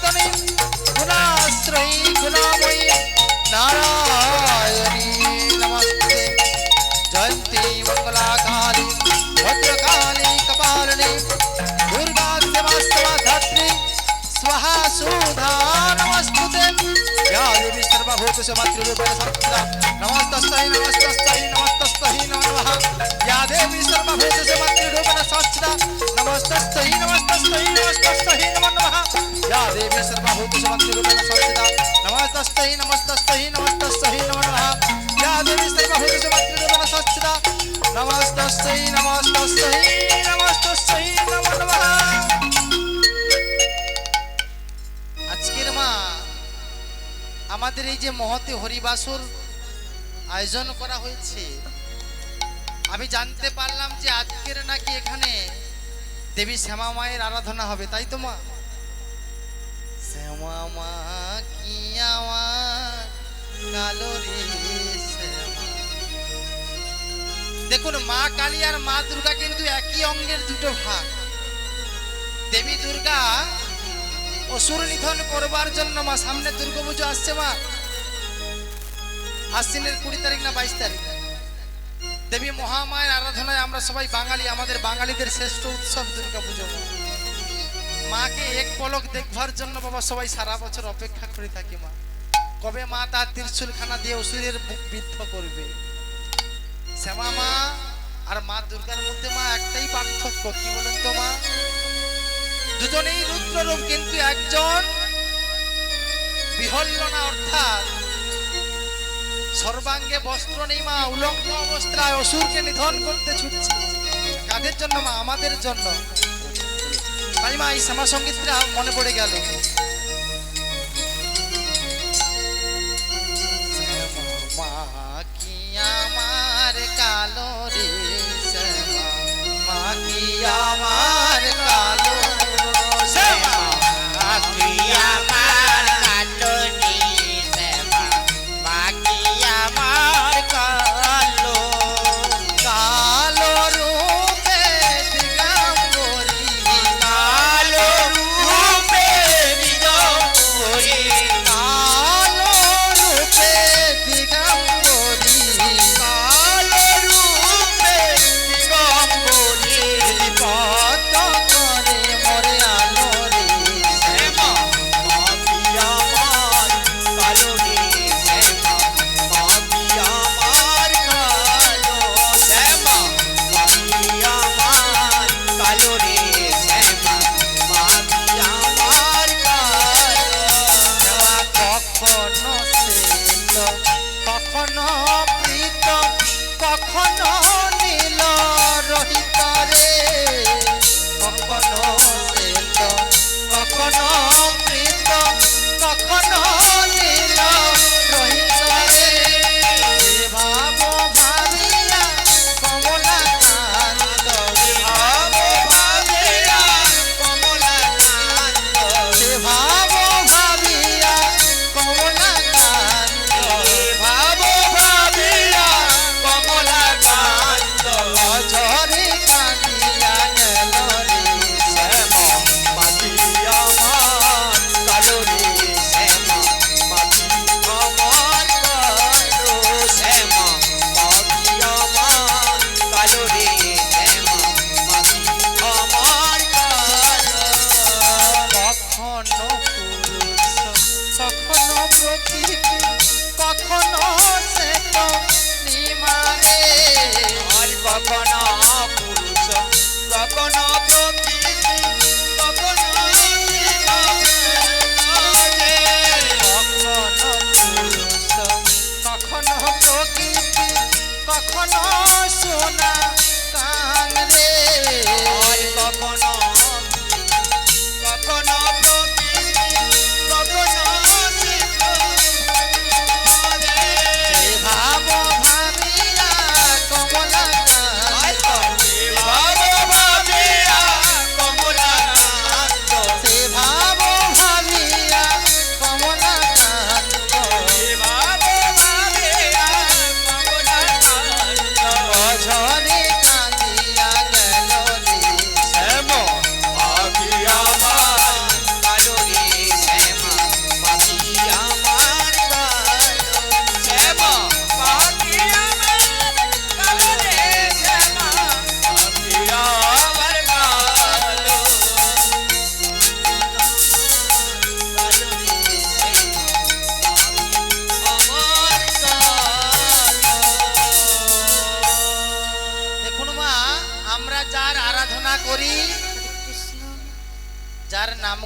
गुणवर्धनी गुणाश्रयी गुणामयी नारायणी नमस्ते। जयंती मंगला काली भद्रकाली कपालिनी दुर्गा देवास्तवा धात्री स्वाहा सुधा नमस्तुते। या देवी सर्वभूतेषु मातृरूपेण संस्थिता नमस्तस्यै नमस्तस्यै नमस्तस्यै नमो नमः। या देवी सर्वभूतेषु मातृरूपेण संस्थिता नमस्तस्यै नमस्तस्यै नमस्तस्यै नमो नमः। या देवी सर्वभूतेषु मातृरूपेण संस्थिता नमस्तस्यै नमस्तस्यै नमस्तस्यै नमो नमः। या देवी सर्वभूतेषु मातृरूपेण संस्थिता नमस्तस्यै नमस्तस्यै नमस्तस्यै नमो नमः। আজকের মা আমাদের এই যে মহতে হরিবাসর আয়োজন করা হয়েছে, আমি জানতে পারলাম যে আজকের নাকি এখানে দেবী শ্যামা মায়ের আরাধনা হবে, তাই তো মা? শ্যামা মা কি আমার কালো রে শ্যামা। দেখুন, মা কালী আর মা দুর্গা কিন্তু একই অঙ্গের দুটো ভাগ। দেবী দুর্গা অসুর নিধন করবার জন্য মা, সামনে দুর্গাপুজো আসছে মা, আশ্বিনের 20 তারিখ না 22 তারিখ, দেবী মহামায়ের আরাধনায় আমরা সবাই বাঙালি, আমাদের বাঙালিদের শ্রেষ্ঠ উৎসব দুর্গাপুজো। মাকে এক পলক দেখবার জন্য বাবা সবাই সারা বছর অপেক্ষা করে থাকি মা, কবে মা তার ত্রিশূলখানা দিয়ে অসুরের বুক বিদ্ধ করবে। শ্যামা মা আর মা দুর্গার মধ্যে মা একটাই পার্থক্য, কি বলেন তো মা? দুজনেই রুদ্ররূপ, কিন্তু একজন বিহল্লনা অর্থাৎ সর্বাঙ্গে বস্ত্র নেই মা, উলঙ্গ অবস্থায় অসুরকে নিধন করতে ছুটছে। কাদের জন্য মা? আমাদের জন্য। তাই মা এই শ্যামা সঙ্গীতটা মনে পড়ে গেল। মা কি আমার কালো রে শ্যামা, মা কি আমার কালো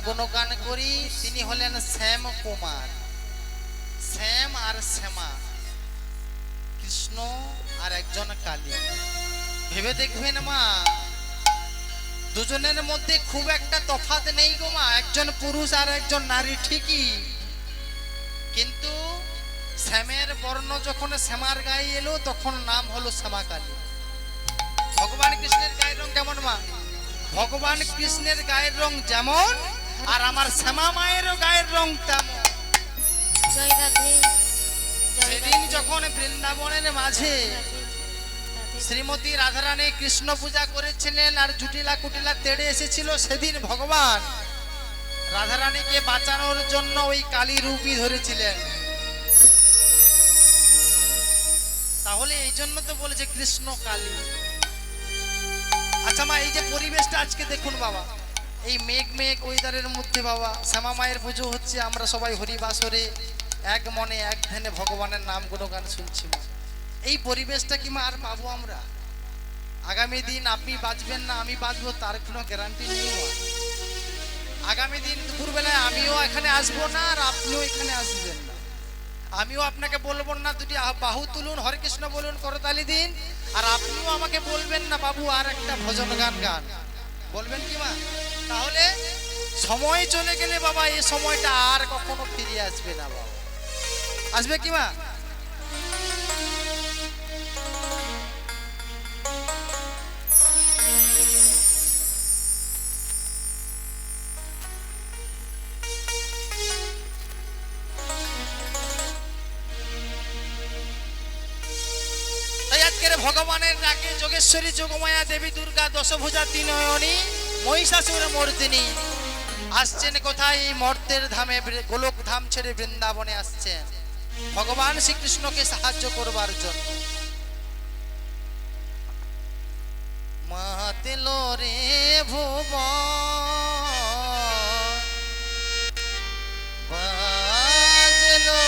গুণগান করি, তিনি হলেন শ্যাম কুমার। শ্যাম আর শ্যামা, কৃষ্ণ আর একজন কালী। ভেবে দেখবেন মা, দুজনের মধ্যে খুব একটা তফাৎ নেই গো মা, একজন পুরুষ আর একজন নারী ঠিকই, কিন্তু শ্যামের বর্ণ যখন শ্যামার গায়ে এলো তখন নাম হলো শ্যামা কালী। ভগবান কৃষ্ণের গায়ের রং কেমন মা? ভগবান কৃষ্ণের গায়ের রং যেমন, আর আমার শ্যামা মায়েরও গায়ের রং তেমন। জয় রাধে। সেদিন যখন বৃন্দাবনের মাঝে শ্রীমতী রাধারানী কৃষ্ণ পূজা করেছিলেন আর জুটিলা কুটিলা তেড়ে এসেছিল, সেদিন ভগবান রাধারানীকে বাঁচানোর জন্য ওই কালী রূপই ধরেছিলেন। তাহলে এই জন্য তো বলেছে কৃষ্ণ কালী। আচ্ছা মা, এই যে পরিবেশটা আজকে দেখুন বাবা, এই মেঘ মেঘ ওয়েদারের মধ্যে বাবা শ্যামা মায়ের পুজো হচ্ছে, আমরা সবাই হরিবাসরে এক মনে এক ধ্যানে ভগবানের নাম গুণগান শুনছি মা। এই পরিবেশটা কি মা আর পাবো আমরা? আগামী দিন আপনি বাঁচবেন না আমি বাঁচবো তার কোনো গ্যারান্টি নেই মা। আগামী দিন দুপুরবেলায় আমিও এখানে আসবো না আর আপনিও এখানে আসবেন না, আমিও আপনাকে বলবো না দুটি বাহু তুলুন হরে কৃষ্ণ বলুন করতালি দিন, আর আপনিও আমাকে বলবেন না বাবু আর একটা ভজন গান গান, বলবেন কি মা? তাহলে সময় চলে গেলে বাবা এই সময়টা আর কখনো ফিরে আসবে না বাবা, আসবে কি মা? ভগবানের ডাকে যোগেশ্বরী যোগমায়া দেবী দুর্গা দশভুজা তিনয়নী মহিষাসুর মর্দিনী আসছেন কোথায়? এই মর্তের ধামে, গোলক ধাম ছেড়ে বৃন্দাবনে আসছেন ভগবান শ্রীকৃষ্ণকে সাহায্য করবার জন্য। মাতেল রে ভুবন বাজলো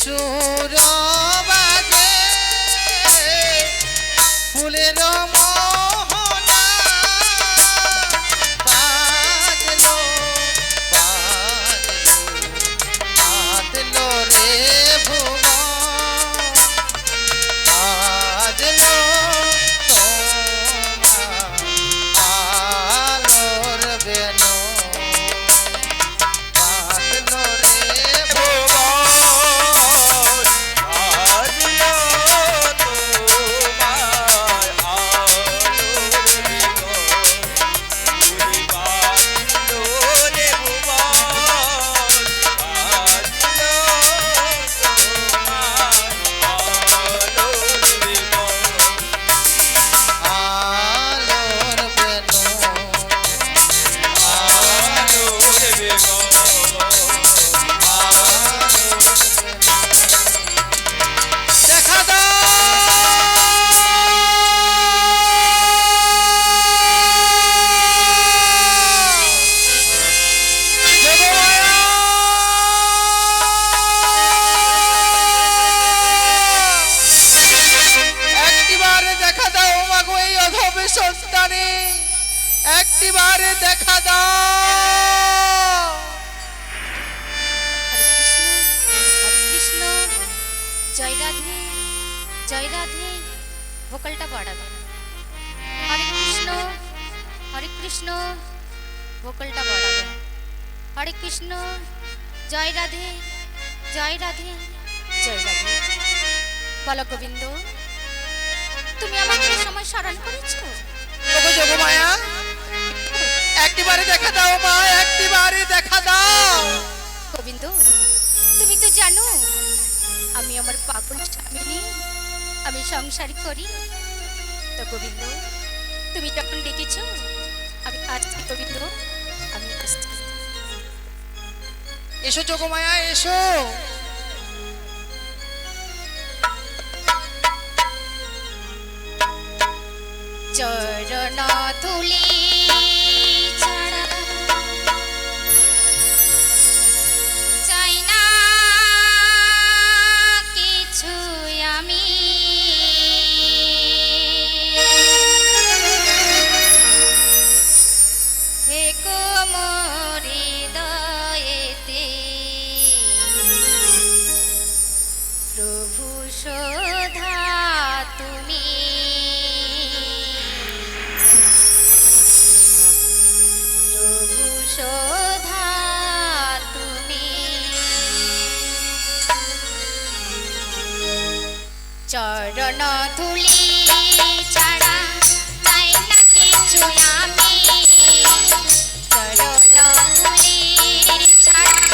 সুর বাজে ফুলের মোহনা বাজলো বাজলো বাজলো রে ভুবন বাজলো তোমার আলোর বেনু বাজলো রে একটিবারে দেখা দাও। হরে কৃষ্ণ জয় রাধে জয় রাধে, ভোকালটা বাড়াবে। হরে কৃষ্ণ ভোকালটা বাড়াবে। হরে কৃষ্ণ জয় রাধে জয় রাধে জয় রাধে। বলো গোবিন্দ, তুমি আমাকে সময় স্মরণ করেছো? যোগমায়া একটি একটিবারে দেখা দাও মা, একটিবারে দেখা দাও। গোবিন্দ, তুমি তো জানো আমি আমার পাগল স্বামী নিয়ে আমি সংসার করি। তো গোবিন্দ, তুমি যখন ডেকেছ আমি আসছি গোবিন্দ, আমি আসছি। এসো যোগমায়া এসো। চরণ ধুলি ছাড়া চাই না কিছু আমি, থেকো মোর হৃদয়েতে প্রভু শোধা তুমি, প্রভু শোধা তুমি। চরণ ধুলি ছাড়া চাই না কিছু আমি, চরণ ধুলি ছাড়া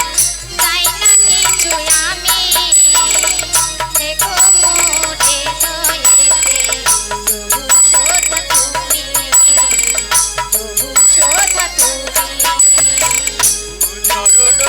চাই না কিছু আমি, দেখো মোরে হৃদয়েতে প্রভু শোধা তুমি, প্রভু শোধা তুমি। চরণ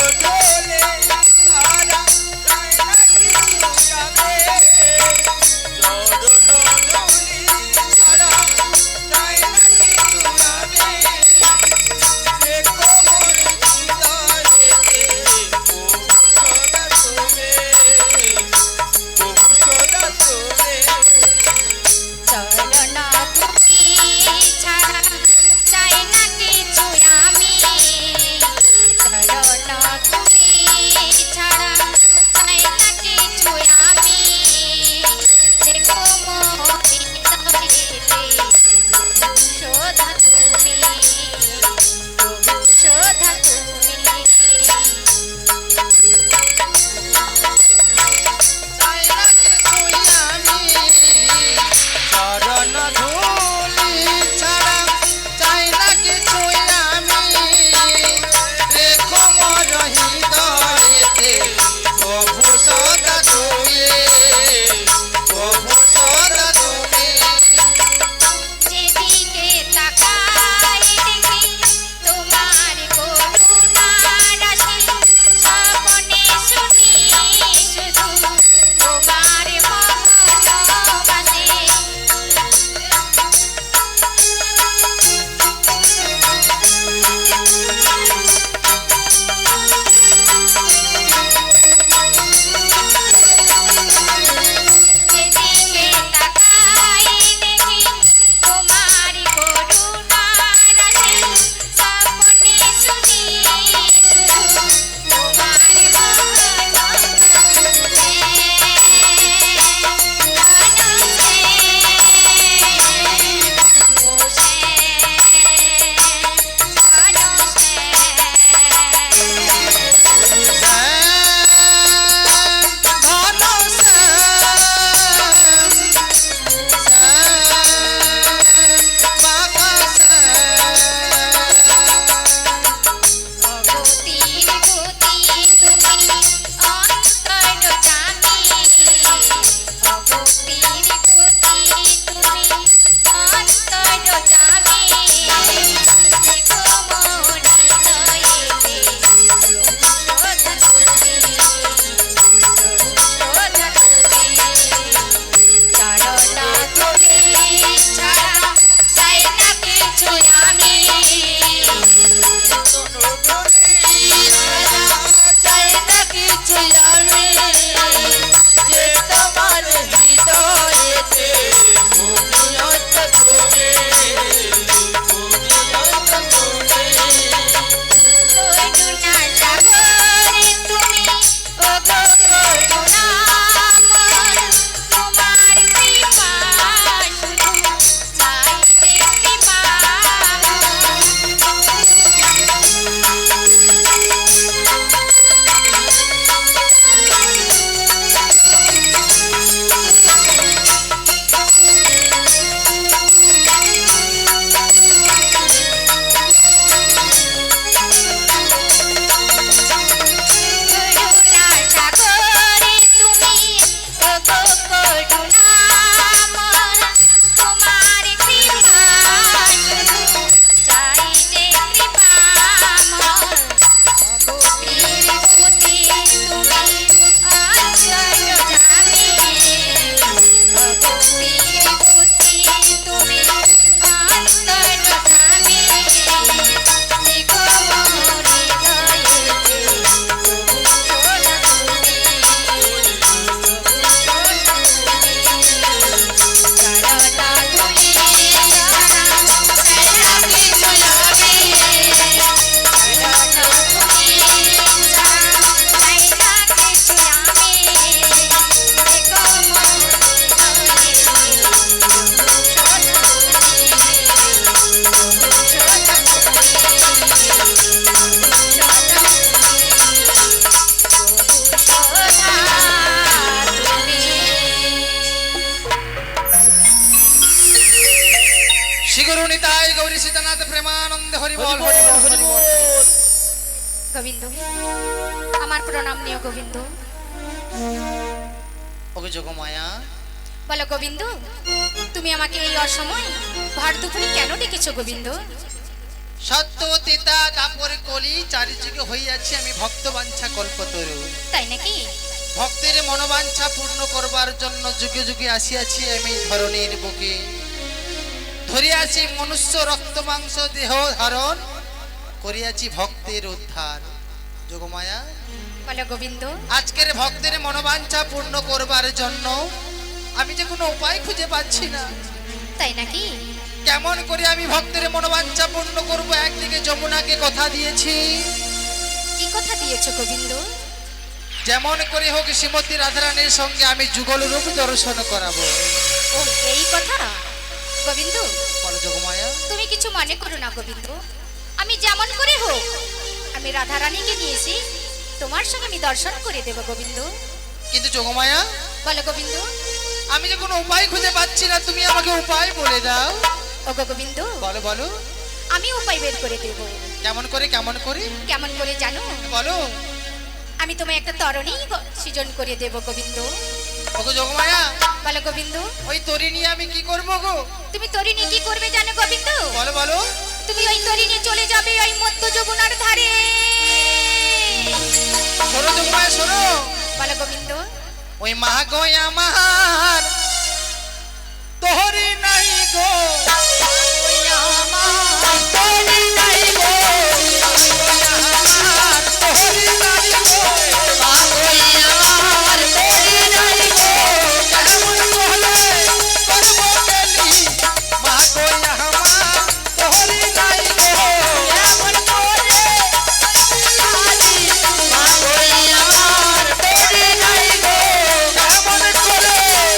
গৌরী সীতানাথ প্রেমানন্দে হরি বল হরি বল, হরি বল। গোবিন্দ আমার প্রণাম নিও গোবিন্দ। ওকে যোগমায়া, বলো গোবিন্দ, তুমি আমাকে এই অসময় ভার দুপুরে কেন ডেকেছো গোবিন্দ? সত্য তিতা দাপর কলি চারিদিকে হইয়াছি আমি ভক্ত বাঞ্ছা কল্পতরু। তাই নাকি? ভক্তের মনোবাঞ্ছা পূর্ণ করবার জন্য যুগে যুগে আসিয়াছি আমি ধরণীর বুকে। ধরিয়াছি মনুষ্য রক্ত মাংস দেহ ধারণ করিয়াছি ভক্তের উদ্ধার। যোগমায়া, বলো গোবিন্দ, আজকের ভক্তের মনোবাঞ্ছা পূর্ণ করবার জন্য আমি যে কোনো উপায় খুঁজে পাচ্ছি না। তাই নাকি? কেমন করে আমি ভক্তের মনোবাঞ্ছা পূর্ণ করব? একদিকে যমুনাকে কথা দিয়েছি, কি কথা দিয়েছো গোবিন্দ? যেমন করে হোক শ্রীমতী রাধারানীর সঙ্গে আমি যুগল রূপ দর্শন করাবো। ও এই কথা গোবিন্দ, বলো যোগমায়া। তুমি কিছু মনে করো না গোবিন্দ, আমি যেমন করে হোক আমি রাধারানীকে নিয়েছি তোমার সঙ্গে আমি দর্শন করে দেব গোবিন্দ। কিন্তু যোগমায়া, বলো গোবিন্দ। আমি যে কোনো উপায় খুঁজে পাচ্ছি না, তুমি আমাকে উপায় বলে দাও। ও গো গোবিন্দ, বলো বলো, আমি উপায় বের করে দেব। কেমন করে কেমন করে কেমন করে জানো? বলো। আমি তোমায় একটা তরণী সৃজন করে দেব গোবিন্দ। ওগো যোগমায়া, বলো গোবিন্দ। ওই তরি নিয়ে আমি কি করবো গো? তুমি তরি নিয়ে কি করবে জানো গোবিন্দ? বলো বলো। তুমি ওই তরি নিয়ে চলে যাবে ওই মধ্য যমুনার ধারে। শোনো যোগমায়া শোনো। বলো গোবিন্দ। ওই মা গো আমার তোহরি নাই গো, ওই আমার তোহরি নাই গো, আমার তোহরি নাই গো, মা গো আমার তোহরি নাই গো, কেমন বলে করবো গেলি, মা গো আমার তোহরি নাই গো, কেমন করে আলি, মা গো আমার তোহরি নাই গো, কেমন করে করবো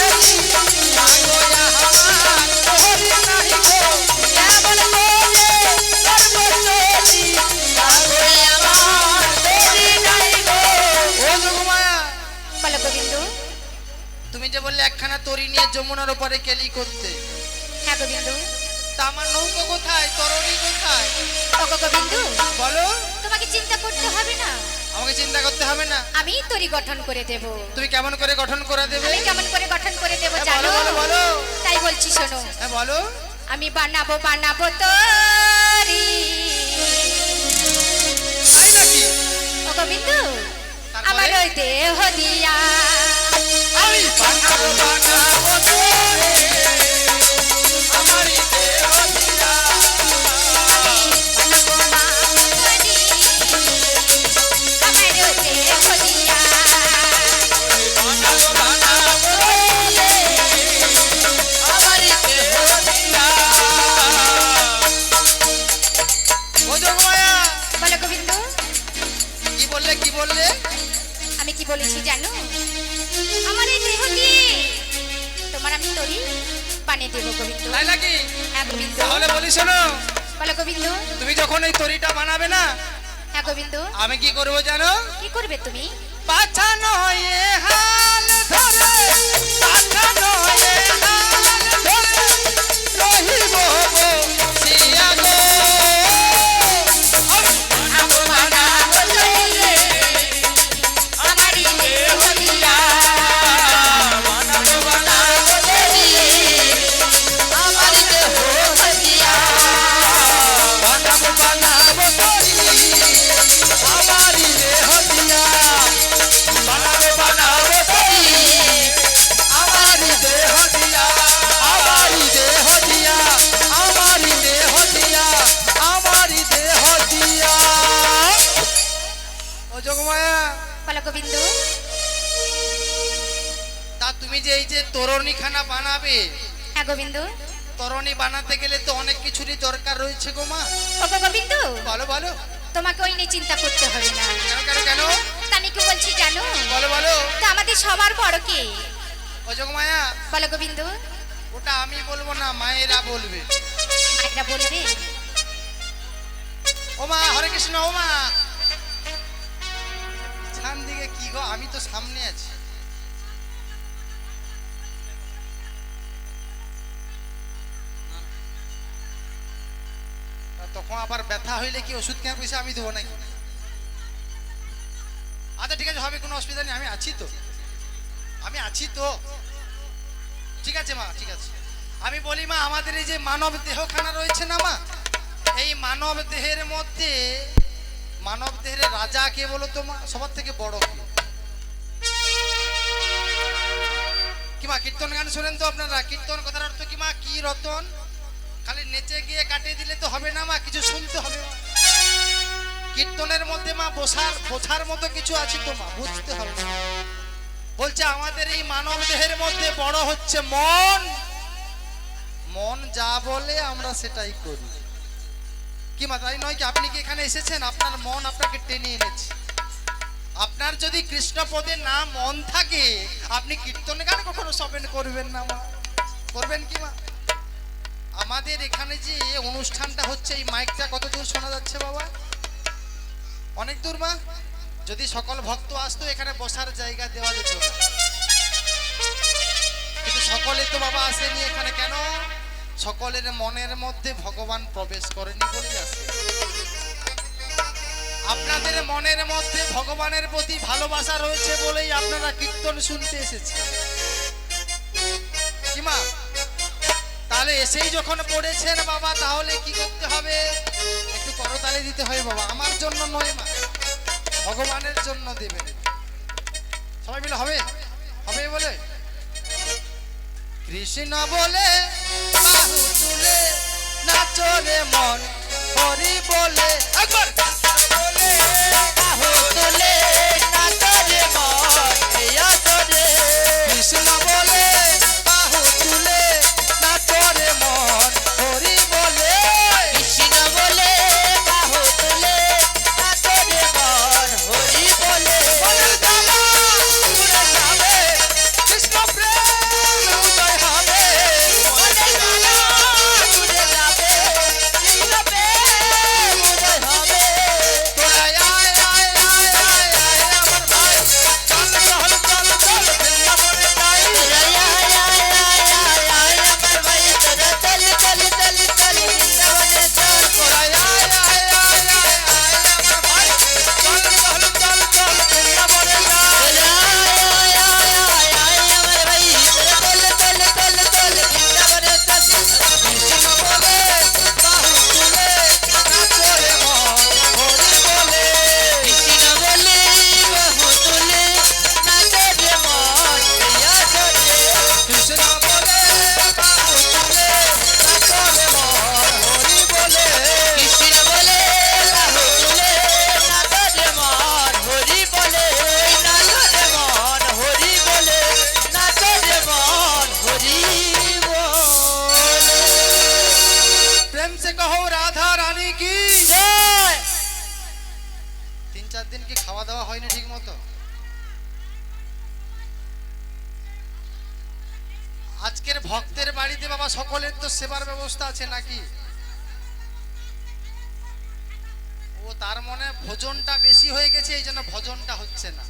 গেলি, মা গো আমার তোহরি নাই গো, কেমন করে করবো চলি, মা গো আমার তোহরি নাই গো। ও যোগমায়া, বলো গোবিন্দ। তুমি যে বললে একখানা তরি নিয়ে যমুনার উপরে কেলি করতে, হ্যাঁ গোবিন্দ। তা আমার নৌকো কোথায়, তরণী কোথায়? ও গো গোবিন্দ, বলো। তোমাকে চিন্তা করতে হবে না, আমাকে চিন্তা করতে হবে না। আমি তরি গঠন করে দেব। তুমি কেমন করে গঠন করে দেবে? আমি কেমন করে গঠন করে দেব হ্যাঁ, জানো? বলো বলো বলো। তাই বলছি শোনো। হ্যাঁ বলো। আমি বানাবো বানাবো তরি। তাই নাকি? ও গোবিন্দ, তারপরে? আমার ওই দেহ দিয়া আমি বানাবো বানাবো তোরে, আমারই দেহ দিয়া। বানাবো মা তরি, আমার ওই দেহ দিয়া। বানাবো বানাবো তোরে, আমারই দেহ দিয়া। ও যোগমায়া, বলো গোবিন্দ। কি বললে কি বললে? আমি কি বলেছি জানো? আমার এই দেহ দিয়ে তোমার আমি তরি বানিয়ে দেবো গোবিন্দ। তাই নাকি? হ্যাঁ গোবিন্দ। তাহলে বলি শোনো, বলো গোবিন্দ। তুমি যখন এই তরিটা বানাবে না, হ্যাঁ গোবিন্দ। আমি কি করবো জানো? কি করবে তুমি? পাছানো এ হাল ধরে, পাছানো এ হাল ধরে, রহিব বসিয়া গো। বানাবো বানাবো তরি, আমারই দেহ দিয়া। বানাবো বানাবো তরি, আমারই দেহ দিয়া। বানাবো বানাবো তরি, আমারই দেহ দিয়া। বানাবো বানাবো তরি, আমারই দেহ দিয়া। আমারই দেহ দিয়া, আমারই দেহ দিয়া, আমারই দেহ দিয়া। ও যোগমায়া, বলো গোবিন্দ। তা তুমি যে এই যে তরণীখানা বানাবে, হ্যাঁ গোবিন্দ। তরণী বানাতে গেলে তো অনেক কিছুরই দরকার রয়েছে গো মা। ও গো গোবিন্দ, বলো বলো। তোমাকে ওই নিয়ে চিন্তা করতে হবে না। কেন কেন কেন? তা আমি কি বলছি জানো? বলো বলো। তা আমাদের সবার বড় কে? ও যোগমায়া, বলো গোবিন্দ। ওটা আমি বলবো না, মায়েরা বলবে। মায়েরা বলবে। ও মা, হরে কৃষ্ণ। ও মা, ছান দিকে কি গো? আমি তো সামনে আছি। এখন আবার ব্যথা হইলে কি ওষুধ কেনার পয়সা আমি দেবো নাকি? আচ্ছা ঠিক আছে, হবে, কোনো অসুবিধা নেই, আমি আছি তো, আমি আছি তো। ঠিক আছে মা, ঠিক আছে। আমি বলি মা, আমাদের এই যে মানব দেহখানা রয়েছে না মা, এই মানব দেহের মধ্যে মানব দেহের রাজা কে বলো তো মা? সবার থেকে বড় কে? কি মা, কীর্তন গান শোনেন তো আপনারা? কীর্তন কথার অর্থ কি মা? কি রতন? খালি নেচে গিয়ে কাটিয়ে দিলে তো হবে না মা, কিছু শুনতে হবে মা। কীর্তনের মধ্যে মা বোঝার মতো কিছু আছে তো মা, বুঝতে হবে। বলছে আমাদের এই মানব দেহের মধ্যে বড় হচ্ছে মন। মন যা বলে আমরা সেটাই করি। কি মা, তাই নয় কি? আপনি কি এখানে এসেছেন, আপনার মন আপনাকে টেনে এনেছে। আপনার যদি কৃষ্ণ পদে না মন থাকে, আপনি কীর্তন গান কখনো শ্রবণ করবেন না মা। করবেন কি মা? আমাদের এখানে যে অনুষ্ঠানটা হচ্ছে, এই মাইকটা কত দূর শোনা যাচ্ছে বাবা? অনেক দূর মা। যদি সকল ভক্ত আসতো, এখানে বসার জায়গা দেওয়া যেত না। কিন্তু সকলে তো বাবা আসেনি এখানে। কেন? সকলের মনের মধ্যে ভগবান প্রবেশ করেনি বলেই আসে। আপনাদের মনের মধ্যে ভগবানের প্রতি ভালোবাসা রয়েছে বলেই আপনারা কীর্তন শুনতে এসেছেন। কি মা? তাহলে এসেই যখন পড়েছেন বাবা, তাহলে কি করতে হবে? একটু করতালি দিতে হয় বাবা। আমার জন্য নয় মা, ভগবানের জন্য দেবেন। সবাই মিলে হবে, হবে বলে কৃষ্ণ বলে বাহু তুলে নাচো রে মন, হরি বলে একবার বলে বাহু তুলে নাচো রে মন, ইয়া তোরে কৃষ্ণ বলে বাহু তুলে নাচো রে মন, হরি বলে কৃষ্ণ বলে বাহু তুলে নাচো রে মন, হরি বলে বলে দাদা উড়ে যাবে কৃষ্ণ প্রেম উদয় হবে, বলে দাদা উড়ে যাবে কৃষ্ণ প্রেম উদয় হবে। তোরা আয় আয় আয় আয় আয় আমার ভাই, চল চল চল চল বৃন্দাবনে যাই। তোরা আয় আয় আয় আয় আয় আমার ভাই, তোরা চল চল চল চল বৃন্দাবনে চল। তোরা আয় আয় আয় আয় আয় আমার ভাই, চল চল চল চল বৃন্দাবনে যাই। তোরা আয় আয় আয় আয় আমার ভাই, তোরা চল চল চল চল বৃন্দাবনে চল। কৃষ্ণ বলে বাহু তুলে নাচো রে মন, হরি বলে কৃষ্ণ বলে বাহু তুলে নাচো রে মন, ইয়া তোরে কৃষ্ণ বলে বাহু তুলে নাচো রে মন, হরি বলে কৃষ্ণ বলে বাহু তুলে নাচো রে মন, হরি বলে নাচো রে মন, হরি বলে নাচো রে মন, হরি বলে। প্রেম से कहो राधा रानी की जय। 3-4 দিন কি খাওয়া দাওয়া হয়নি ঠিক মতো? আজকের ভক্তের বাড়িতে বাবা সকলের তো সেবার ব্যবস্থা আছে নাকি? ও তার মনে ভোজনটা বেশি হয়ে গেছে, এই জন্য ভোজনটা হচ্ছে না।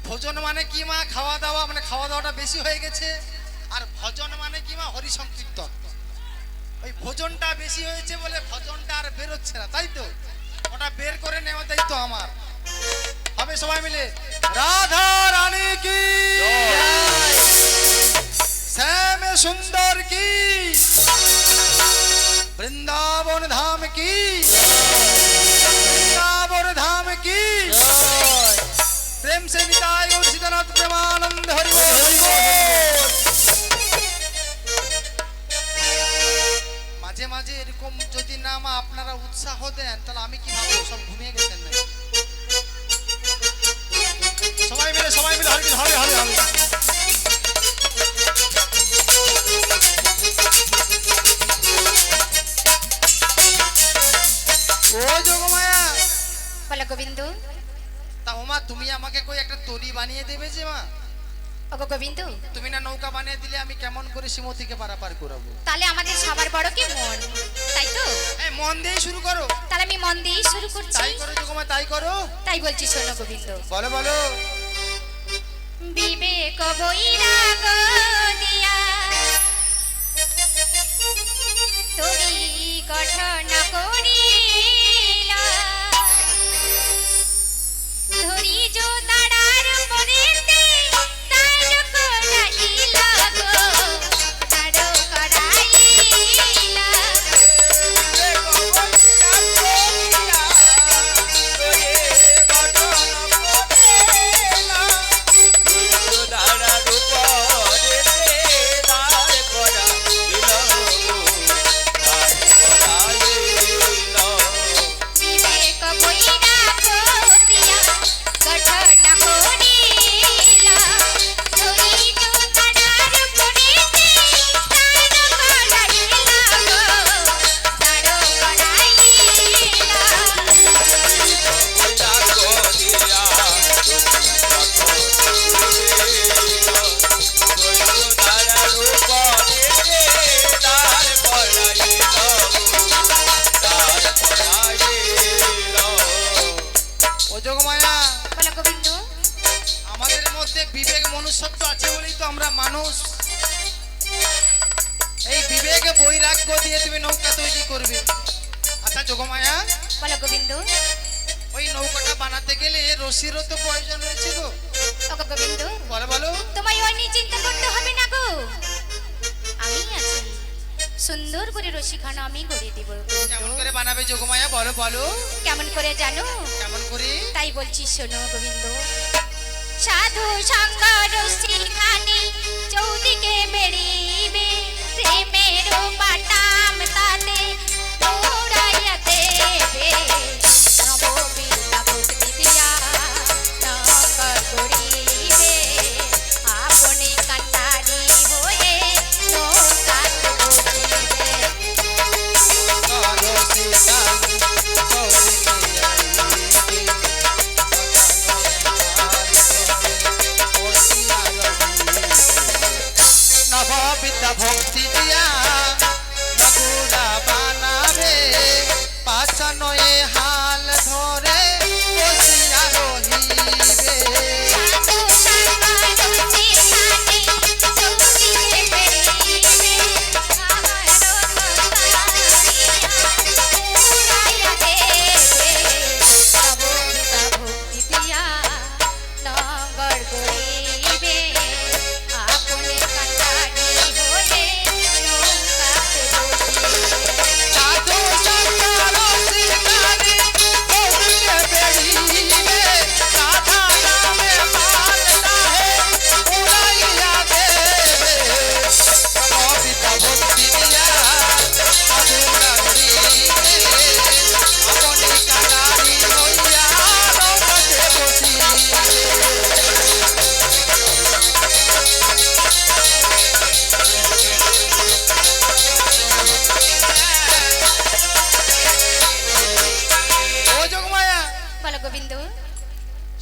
ভোজন মানে কি মা? খাওয়া দাওয়া, মানে খাওয়া দাওয়াটা বেশি হয়ে গেছে। আর ভজন মানে কি মা? হরি সংকীর্তন। ওই ভোজনটা বেশি হয়েছে বলে ভজনটা আর বেরোচ্ছে না, তাই তো? ওটা বের করে নেওয়া দায়িত্ব আমার। হবে সবাই মিলে রাধা রানী কি জয়, শ্যাম সুন্দর কি, বৃন্দাবন ধাম কি, বৃন্দাবন ধাম কি জয়। প্রেম से निताय गौर सीतानाथ प्रेमानंद हरि बोल हरि बोल। মাঝে মাঝে এরকম যদি না মা আপনারা উৎসাহ দেন, তাহলে আমি কি ভাববো? সব ঘুমিয়ে গেছেন না? সবাই মিলে হরি হরি হরি হরি। ও যোগমায়া, বলো গোবিন্দ। তা ওমা তুমি আমাকে কই একটা তরি বানিয়ে দেবে যে মা? ওগো গোবিন্দ, তুমি না নৌকা বানিয়ে দিলে আমি কেমন করে সীমতিকে পারাপার করাবো? তাহলে আমাদের সবার বড় কি মন, তাই তো? এই মন দিয়ে শুরু করো। তাহলে আমি মন দিয়েই শুরু করছি। তাই করো যোগমায়া, তাই করো। তাই বলছি, শোনো গোবিন্দ। বলো বলো। বিবেক বৈরাগ দিয়া তরি গঠন করে বিবেক মনুষ্যত্ব আছে বলেই তো আমরা মানুষ। এই বিবেক বৈরাগ্য দিয়ে তুমি নৌকা তৈরি করবে। আচ্ছা যোগমায়া, বলো গোবিন্দ। ওই নৌকাটা বানাতে গেলে রশিরও তো প্রয়োজন রয়েছে গো। ওগো গোবিন্দ, বলো বলো। তোমায় ওই নিয়ে চিন্তা করতে হবে না গো, আমি আছি। সুন্দর করে রশিখানা আমি গড়ে দেব কেমন গোবিন্দ। করে বানাবে যোগমায়া, বলো বলো। কেমন করে জানো? কেমন করে? তাই বলছি শোনো গোবিন্দ। সাধু সঙ্গ রশিখানি চৌদিকে বেড়িবে, প্রেমের বাটাম তাতে দৌড়াইয়া দেবে। নববিদ্যা ভক্তি দিয়া নঙ্গর গড়িবে, আপনি কান্ডারি হয়ে নৌকাতে বসিবে। নববিদ্যা ভক্তি দিয়া নগুড়া বানাবে, পাচানোয়ে হাল ধরে বসিয়া রহিবে। সাধু সঙ্গ রশিখানি চৌদিকে বেড়িবে, আমার দৌড়াইয়া দেবে। নববিদ্যা ভক্তি দিয়া নঙ্গর গড়িবে, আপনি কান্ডারি হয়ে নৌকাতে বসিবে। সাধু সঙ্গ রসিকারি চৌদিকে বেড়িবে, রাধা নামে মাল তাহে উড়াইয়া দেবে। নববিদ্যা ভক্তি দিয়া নগুড়া গড়িবে, আপনি কান্ডারি হইয়া নৌকাতে বসিবে। ও যোগমায়া, বলো গোবিন্দ।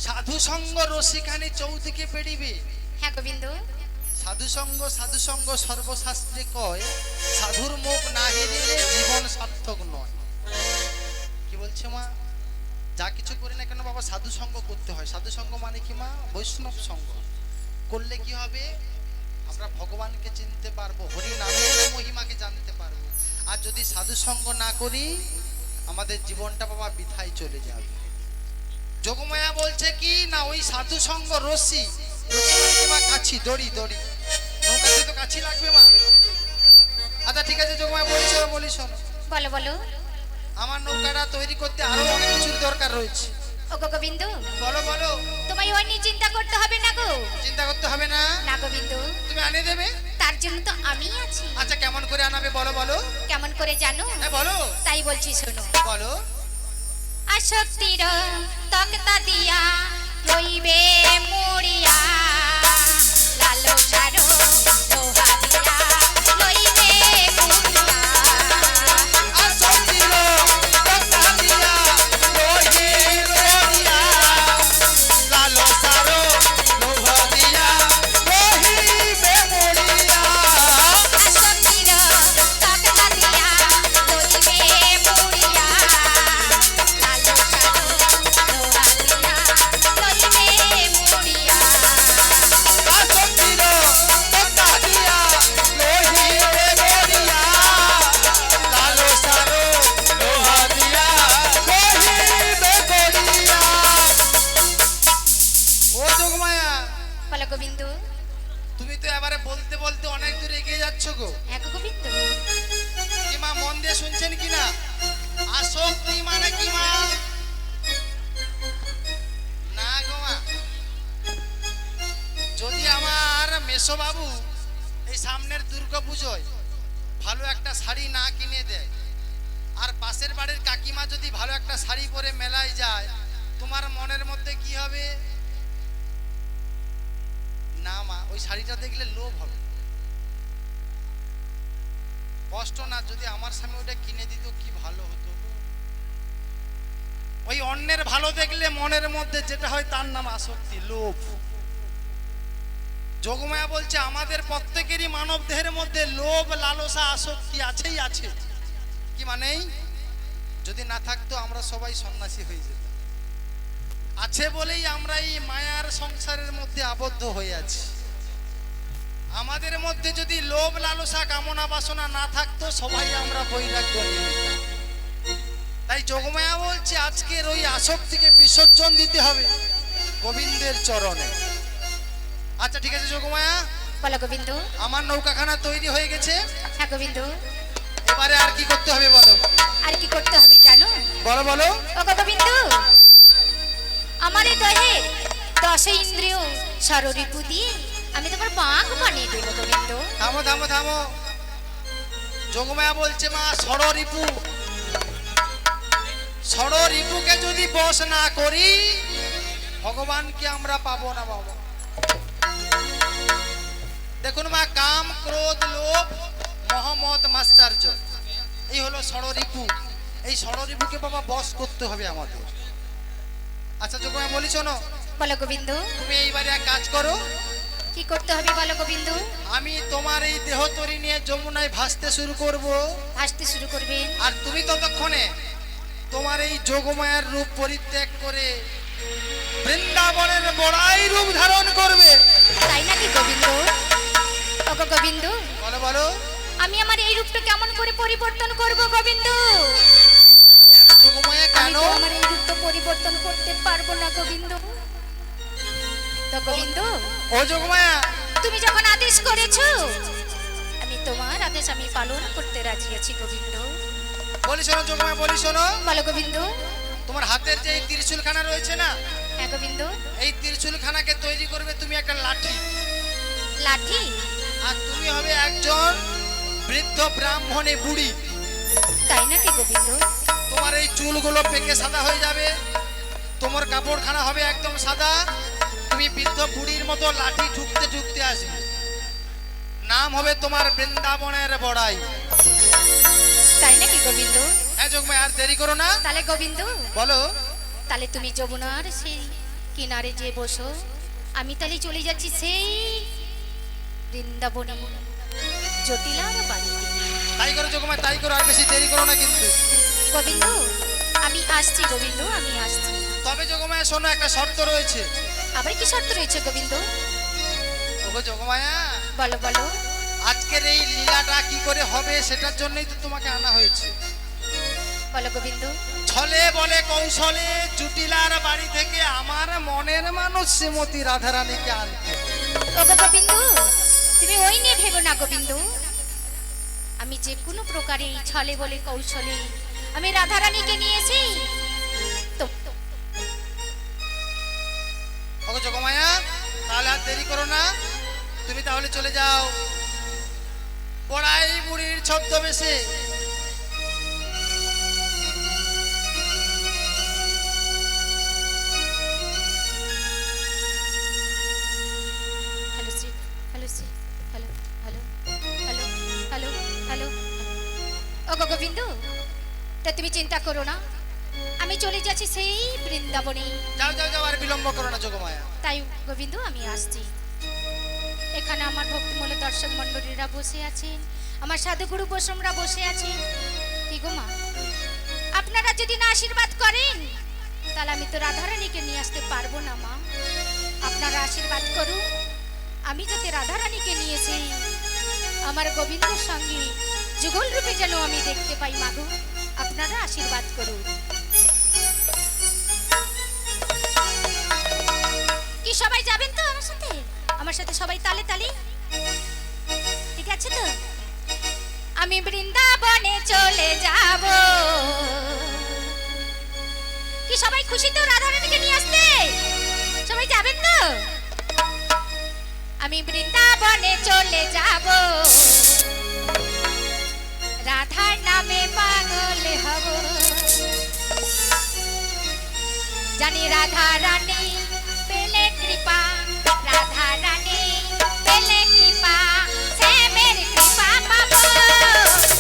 সাধু সঙ্গ রসিকানি চৌদিকে পেড়িবে। হ্যাঁ গোবিন্দ। সাধু সঙ্গ সর্বশাস্ত্রে কয়, সাধুর মুখ না হেরিলে জীবন সার্থক নয়। কি বলছে মা? যা কিছু করি না কেন বাবা সাধু সঙ্গ করতে হয়। সাধু সঙ্গ মানে কি মা? বৈষ্ণব সঙ্গ করলে কি হবে? আমরা ভগবানকে চিনতে পারবো, হরি নামের মহিমাকে জানতে পারবো। আর যদি সাধু সঙ্গ না করি আমাদের জীবনটা বাবা বৃথায় চলে যাবে। যোগমায়া বলছে কি না, ওই সাধু সঙ্গ রশি, রশি মানে কি মা? কাছি, দড়ি, দড়ি। নৌকাতে তো কাছি লাগবে মা। আচ্ছা ঠিক আছে যোগমায়া, বলি শোনো। বলো বলো। আমার নৌকাটা তৈরি করতে আরো অনেক কিছুর দরকার রয়েছে। ওগো গোবিন্দ, বলো বলো। তোমায় ওই নিয়ে চিন্তা করতে হবে না গো। চিন্তা করতে হবে না? না গোবিন্দ, তুমি আনিয়ে দেবে। তার জন্য তো আমি আছি। আচ্ছা কেমন করে আনাবে বলো বলো। কেমন করে জানো? হ্যাঁ বলো। তাই বলছি শোনো। বলো। আসক্তির তক্তা দিয়া রইবে মুড়িয়া, লালসার লোহা দিয়া লইবে মুড়িয়া। আসক্তির তক্তা দিয়া রহিবে মুড়িয়া, লালসার লোহা দিয়া রহিবে মুড়িয়া। আসক্তির তক্তা দিয়া রইবে মুড়িয়া, লালসার লোহা দিয়া লইবে মুড়িয়া। আসক্তির তক্তা দিয়া রহিবে মুড়িয়া, লালসার লোহা দিয়া রহিবে গড়িয়া। ও যোগমায়া, বলো গোবিন্দ। তুমি তো এবারে বলতে বলতে অনেক দূর এগিয়ে যাচ্ছ গো। এক গোবিন্দ, কি মা মন দিয়ে শুনছেন কি না? আসক্তি মানে কি মা? না গো মা, যদি আমার মেসো বাবু এই সামনের দুর্গা পুজোয় ভালো একটা শাড়ি না কিনে দেয়, আর পাশের বাড়ির কাকিমা যদি ভালো একটা শাড়ি পরে মেলায় যায়, তোমার মনের মধ্যে কি হবে? না মা, ওই শাড়িটা দেখলে লোভ হবে। কষ্ট না, যদি আমার স্বামী ওটা কিনে দিত কি ভালো হতো। ওই অন্যের ভালো দেখলে মনের মধ্যে যেটা হয় তার নাম আসক্তি, লোভ। যোগমায়া বলছে আমাদের প্রত্যেকেরই মানব দেহের মধ্যে লোভ, লালসা, আসক্তি আছেই আছে। কি মানে? যদি না থাকতো আমরা সবাই সন্ন্যাসী হয়ে যেতাম। আছে বলেই আমরা এই মায়ার সংসারের মধ্যে আবদ্ধ হয়ে আছি। আমাদের মধ্যে যদি লোভ লালসা কামনা বাসনা না থাকতো সবাই আমরা বৈরাগ্য নিয়ে নিতাম। তাই যোগমায়া বলছে আজকের ওই আসক্তিকে বিসর্জন দিতে হবে গোবিন্দের চরণে। আচ্ছা ঠিক আছে যোগমায়া, বলো গোবিন্দ। আমার নৌকাখানা তৈরি হয়ে গেছে, হ্যাঁ গোবিন্দ। এবারে আর কি করতে হবে বলো? আর কি করতে হবে জানো? বলো বলো। ও গো গোবিন্দ, আমার এই দেহে 10 ইন্দ্রিয় সররিপু দিয়ে আমি তোমার বাঘ বানিয়ে দেব গোবিন্দ। থামো থামো থামো, যোগমায়া বলছে মা ষড়রিপু, ষড়রিপুকে যদি বশ না করি ভগবানকে আমরা পাবো না বাবা। দেখুন মা, কাম ক্রোধ লোভ মহম্মদ মাশ্চর্য এই হলো ষড়রিপু। এই ষড়রিপুকে বাবা বশ করতে হবে আমাদের। আচ্ছা যোগমায়া বলি শোনো, বলো গোবিন্দ। তুমি এইবারে এক কাজ করো। কি করতে হবে বলো গোবিন্দ? আমি তোমার এই দেহ তরি নিয়ে যমুনায় ভাসতে শুরু করব, আসতে শুরু করবেন। আর তুমি ততক্ষণে তোমার এই যোগমায়ার রূপ পরিত্যাগ করে বৃন্দাবনের বড়াই রূপ ধারণ করবে। তাই নাকি গোবিন্দ? ও গো গোবিন্দ, বলো বলো। আমি আমার এই রূপটা কেমন করে পরিবর্তন করব গোবিন্দ? কেন যোগমায়া আমি কেন? তো আমার এই রূপটা পরিবর্তন করতে পারবো না গোবিন্দ। তো গোবিন্দ, ও যোগমায়া, তুমি যখন আদেশ করেছো আমি তোমার আদেশ আমি পালন করতে রাজি আছি গোবিন্দ। বলি শোনো যোগমায়া, বলি শোনো। বলো গোবিন্দ। তোমার হাতের যে এই ত্রিশূলখানা রয়েছে না, হ্যাঁ গোবিন্দ। এই ত্রিশূলখানাকে তৈরি করবে তুমি একটা লাঠি, লাঠি? আর তুমি হবে একজন বৃদ্ধ ব্রাহ্মণী বুড়ি। তাই নাকি গোবিন্দ? তোমার এই চুলগুলো পেকে সাদা হয়ে যাবে, তোমার কাপড়খানা হবে একদম সাদা, তুমি বৃদ্ধ বুড়ির মতো লাঠি ঠুকতে ঠুকতে আসবে। নাম হবে তোমার বৃন্দাবনের বড়াই। তাই নাকি গোবিন্দ? হ্যাঁ যোগমায়া, আর দেরি করো না। তাহলে গোবিন্দ, বলো। তাহলে তুমি যমুনার সেই কিনারে যে বসো, আমি তাহলে চলে যাচ্ছি সেই বৃন্দাবনে জটিলার বাড়ি। তাই করো যোগমায়া, তাই করো, আর বেশি দেরি করো না কিন্তু। গোবিন্দ আমি আসছি গোবিন্দ, আমি আসছি। তবে যোগমায়া শোনো, একটা শর্ত রয়েছে। আবার কি শর্ত রয়েছে গোবিন্দ? ওগো যোগমায়া, বলো বলো। আজকের এই লীলাটা কি করে হবে সেটার জন্যই তো তোমাকে আনা হয়েছে। বলো গোবিন্দ। ছলে বলে কৌশলে জুটিলার বাড়ি থেকে আমার মনের মানুষ শ্রীমতী রাধারানীকে আনতে। ওগো গোবিন্দ, তুমি ওই নিয়ে ভেবো না গোবিন্দ। আমি যে কোনো প্রকারে ছলে বলে কৌশলে আমি রাধারানীকে নিয়েছি। তো ওগো যোগমায়া, তাহলে আর দেরি করো না, তুমি তাহলে চলে যাও বড়াই বুড়ির ছদ্মবেশে। Hello Shri, hello Shri, hello hello hello hello hello. ওগো গোবিন্দ, তা তুমি চিন্তা করো না, আমি চলে যাচ্ছি সেই বৃন্দাবনে। যাও যাও যাও, আর বিলম্ব করো না যোগমায়া। তাই গোবিন্দ আমি আসছি। এখানে আমার ভক্তিমূলক দর্শক মণ্ডলীরা বসে আছেন, আমার সাধুগুরু বৈষ্ণবরা বসে আছেন। কি গো মা, আপনারা যদি না আশীর্বাদ করেন তাহলে আমি তো রাধারানীকে নিয়ে আসতে পারবো না মা। আপনারা আশীর্বাদ করুন, আমি যাতে রাধারানীকে নিয়েছি আমার গোবিন্দের সঙ্গে যুগল রূপে যেন আমি দেখতে পাই মাগো, আপনারা আশীর্বাদ করুন। কি সবাই যাবেন তো আমার সাথে? আমার সাথে সবাই তালে তালে, ঠিক আছে তো? আমি বৃন্দাবনে চলে যাব। কি সবাই খুশি তো রাধারানীকে নিয়ে আসতে? সবাই যাবেন তো? আমি বৃন্দাবনে চলে যাব, রাধার নামে পাগল হব। জানি রাধা রানী পেলে কৃপা, রাধা রানী পেলে কৃপা, শ্যামের কৃপা পাবো।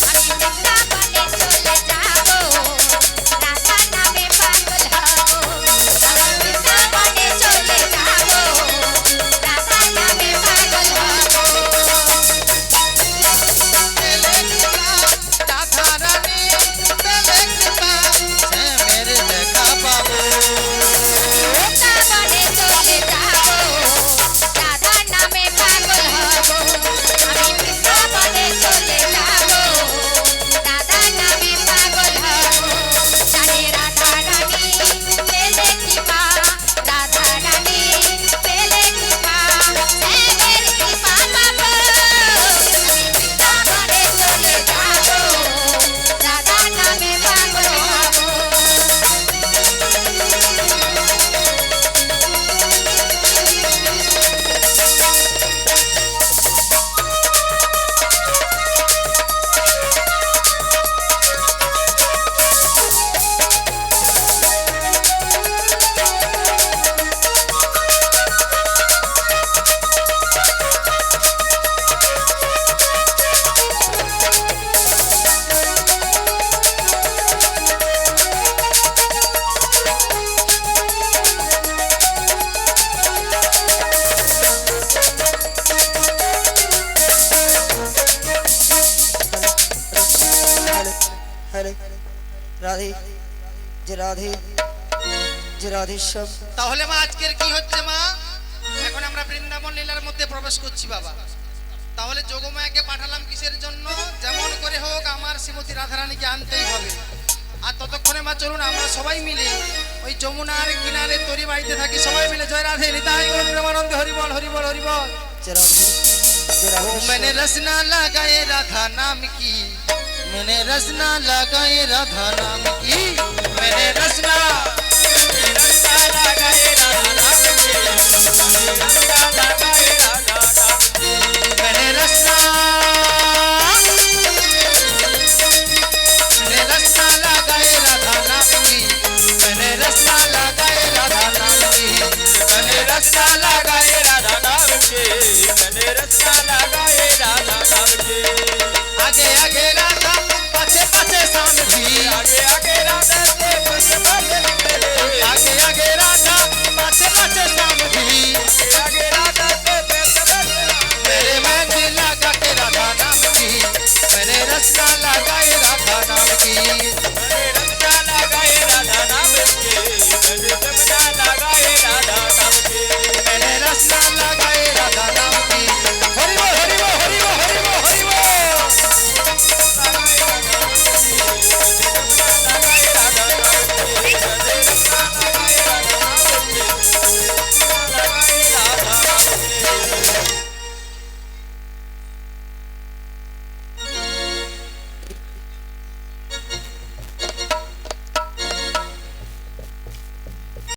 আমি বৃন্দাবনে চলে যাব, রাধা নামে পাগল হব। আমি বৃন্দাবনে চলে যাব, রাধা নামে পাগল হব। পেলে কৃপা, রাধারানী পেলে কৃপা, শ্যামের দেখা পাবো। রাধে যে রাধে যে রাধেশ্বর। তাহলে মা আজকের কি হচ্ছে মা? এখন আমরা বৃন্দাবন লীলার মধ্যে প্রবেশ করছি বাবা। তাহলে যোগমায়াকে পাঠালাম কিসের জন্য? যেমন করে হোক আমার শ্রীমতী রাধারানীকে আনতেই হবে। আর ততক্ষণে মা চলুন আমরা সবাই মিলে ওই যমুনার কিনারে তরি বাড়িতে থাকি, সবাই মিলে জয় রাধে নিতাই গৌর প্রেমানন্দে হরি বল হরি বল হরি বল। যে রাধে যে ओ রাধেশ্বর। मैंने रसना लगाए राधा नाम की, मैंने रसना लगाए राधा नाम की, मैंने रसना लगाए राधा नाम की, मैंने रसना लगाए राधा नाम की, मैंने रसना लगाए राधा नाम की, मैंने रसना लगाए राधा नाम की, मैंने रसना लगाए राधा नाम की। आगे आगे राधा पाछे पाछे श्याम जी, आगे आगे राधा पाछे पाछे, आगे आगे राधा पाछे पाछे श्याम जी, आगे राधा मेरे मेहंदी लगा के राधा नाम की, मैंने रसना लगाए राधा नाम की।